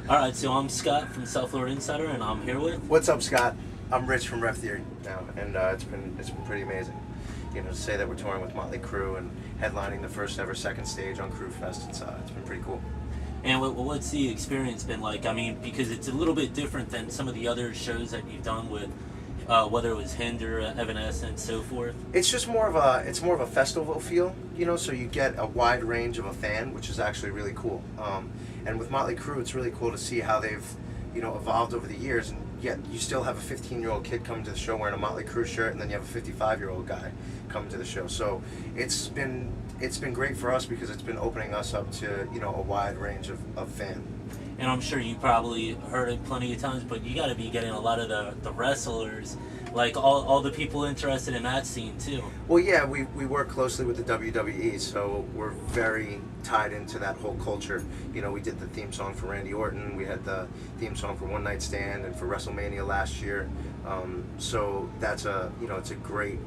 Alright, so I'm Scott from South Florida Insider, and I'm here with... What's up, Scott? I'm Rich from Rev Theory now, and it's been pretty amazing. You know, to say that we're touring with Motley Crue and headlining the first ever second stage on Crue Fest, it's been pretty cool. And what's the experience been like? I mean, because it's a little bit different than some of the other shows that you've done with, whether it was Hinder, Evanescence, so forth. It's just more of a festival feel, you know. So you get a wide range of a fan, which is actually really cool. And with Motley Crue, it's really cool to see how they've, you know, evolved over the years. And yet you still have a 15-year-old kid come to the show wearing a Motley Crue shirt, and then you have a 55-year-old guy come to the show. So it's been great for us because it's been opening us up to, you know, a wide range of fan. And I'm sure you probably heard it plenty of times, but you got to be getting a lot of the wrestlers, like all the people interested in that scene too. Well, yeah, we work closely with the WWE, so we're very tied into that whole culture. You know, we did the theme song for Randy Orton, we had the theme song for One Night Stand and for WrestleMania last year. So that's it's a great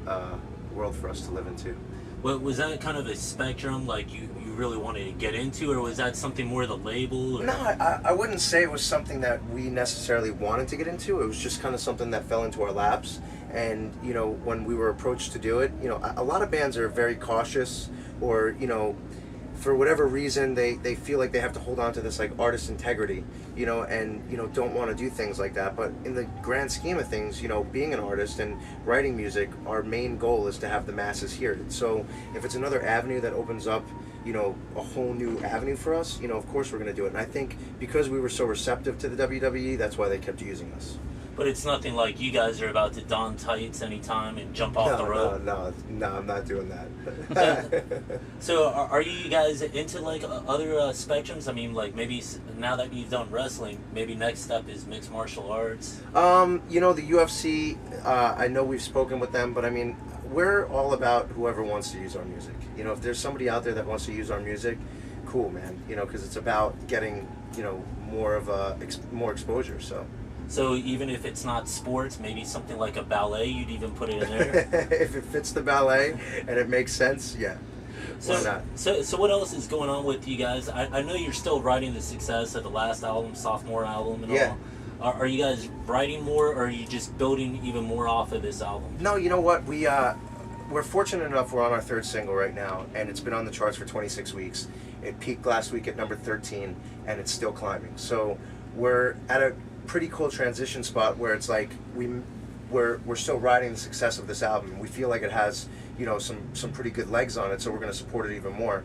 world for us to live into. Well, was that kind of a spectrum, like you really wanted to get into, or was that something more the label? Or? No, I wouldn't say it was something that we necessarily wanted to get into. It was just kind of something that fell into our laps. And, you know, when we were approached to do it, you know, a lot of bands are very cautious, or, you know, for whatever reason, they feel like they have to hold on to this, like, artist integrity, you know, and, you know, don't want to do things like that. But in the grand scheme of things, you know, being an artist and writing music, our main goal is to have the masses hear it. So if it's another avenue that opens up, you know, a whole new avenue for us, you know, of course we're going to do it. And I think because we were so receptive to the WWE, that's why they kept using us. But it's nothing like you guys are about to don tights anytime and jump off the rope. No, I'm not doing that. So are you guys into like other spectrums? I mean, like maybe now that you've done wrestling, maybe next step is mixed martial arts? You know, the UFC, I know we've spoken with them, but I mean, we're all about whoever wants to use our music. You know, if there's somebody out there that wants to use our music, cool, man. You know, because it's about getting, you know, more exposure, so... So even if it's not sports, maybe something like a ballet, you'd even put it in there? If it fits the ballet and it makes sense, yeah. So, why not? So what else is going on with you guys? I know you're still writing the success of the last album, sophomore album and yeah. all. Are you guys writing more, or are you just building even more off of this album? No, you know what? We're fortunate enough, we're on our third single right now, and it's been on the charts for 26 weeks. It peaked last week at number 13, and it's still climbing. So we're at a pretty cool transition spot where it's like we're still riding the success of this album. We feel like it has, you know, some pretty good legs on it, so we're going to support it even more.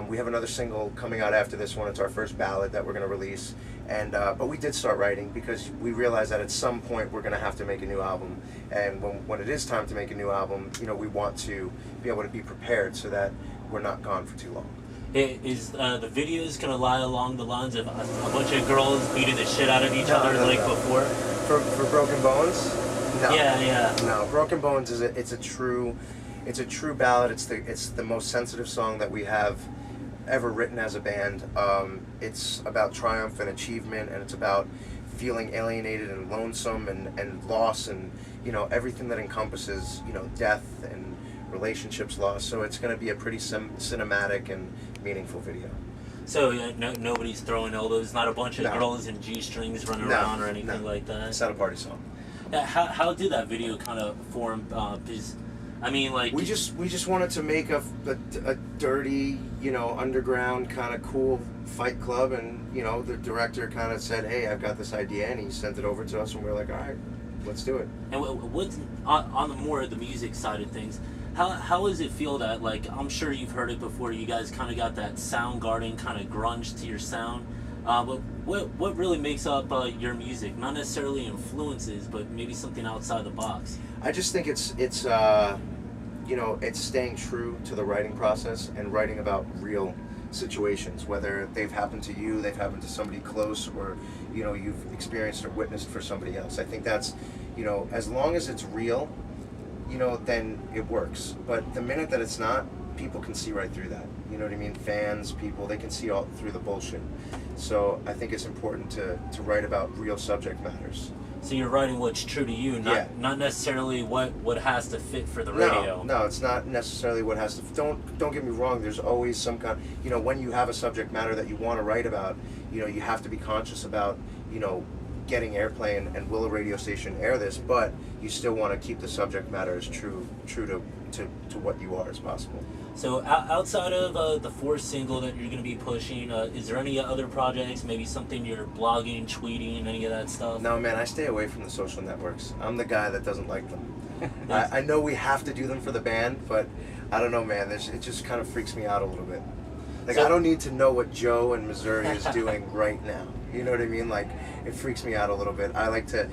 We have another single coming out after this one. It's our first ballad that we're going to release, and but we did start writing because we realized that at some point we're going to have to make a new album, and when it is time to make a new album, you know, we want to be able to be prepared so that we're not gone for too long. Is the videos going to lie along the lines of a bunch of girls beating the shit out of each other before? For Broken Bones? No. Yeah. No, Broken Bones is it's a true ballad. It's the most sensitive song that we have ever written as a band. It's about triumph and achievement, and it's about feeling alienated and lonesome and loss, and, you know, everything that encompasses, you know, death and relationships lost. So it's going to be a pretty cinematic and meaningful video. So nobody's throwing elbows, not a bunch of girls in G-strings running around or anything like that? It's not a party song. How did that video kind of form? Because, I mean, like... We just wanted to make a dirty, you know, underground kind of cool fight club, and, you know, the director kind of said, hey, I've got this idea, and he sent it over to us, and we were like, all right, let's do it. And what's on the more of the music side of things, how does it feel that, like, I'm sure you've heard it before, you guys kind of got that Soundgarden kind of grunge to your sound, but what really makes up your music? Not necessarily influences, but maybe something outside the box. I just think it's you know, it's staying true to the writing process and writing about real situations, whether they've happened to you, they've happened to somebody close, or, you know, you've experienced or witnessed for somebody else. I think that's, you know, as long as it's real, you know, then it works. But the minute that it's not, people can see right through that. You know what I mean? Fans, people, they can see all through the bullshit. So I think it's important to write about real subject matters. So you're writing what's true to you, not necessarily what has to fit for the radio. No, it's not necessarily what has to. Don't get me wrong. There's always some kind. When you have a subject matter that you want to write about, you have to be conscious about, getting airplay and will a radio station air this, but you still want to keep the subject matter as true to what you are as possible. So outside of the fourth single that you're going to be pushing, is there any other projects, maybe something you're blogging, tweeting, any of that stuff? No, man, I stay away from the social networks. I'm the guy that doesn't like them. I know we have to do them for the band, but I don't know, man. It just kind of freaks me out a little bit. Like, I don't need to know what Joe in Missouri is doing right now. You know what I mean? Like, it freaks me out a little bit. I like to,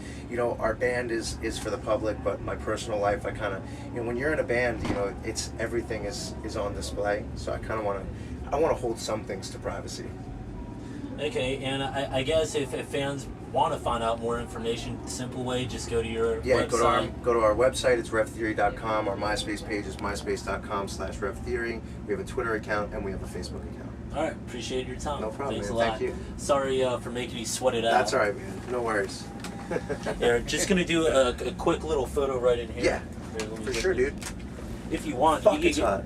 our band is for the public, but my personal life, I kind of, when you're in a band, it's everything is on display. So I kind of want to hold some things to privacy. Okay, and I guess if fans want to find out more information, simple way, just go to your website. Go to our website. It's revtheory.com. Our MySpace page is myspace.com/revtheory. We have a Twitter account and we have a Facebook account. All right, appreciate your time. No problem, Thanks man. a lot. Thank you. Sorry for making you sweat it out. That's all right, man. No worries. They're just gonna do a quick little photo right in here. Yeah, Here, for sure, dude. If you want, Fuck, you it's can hot.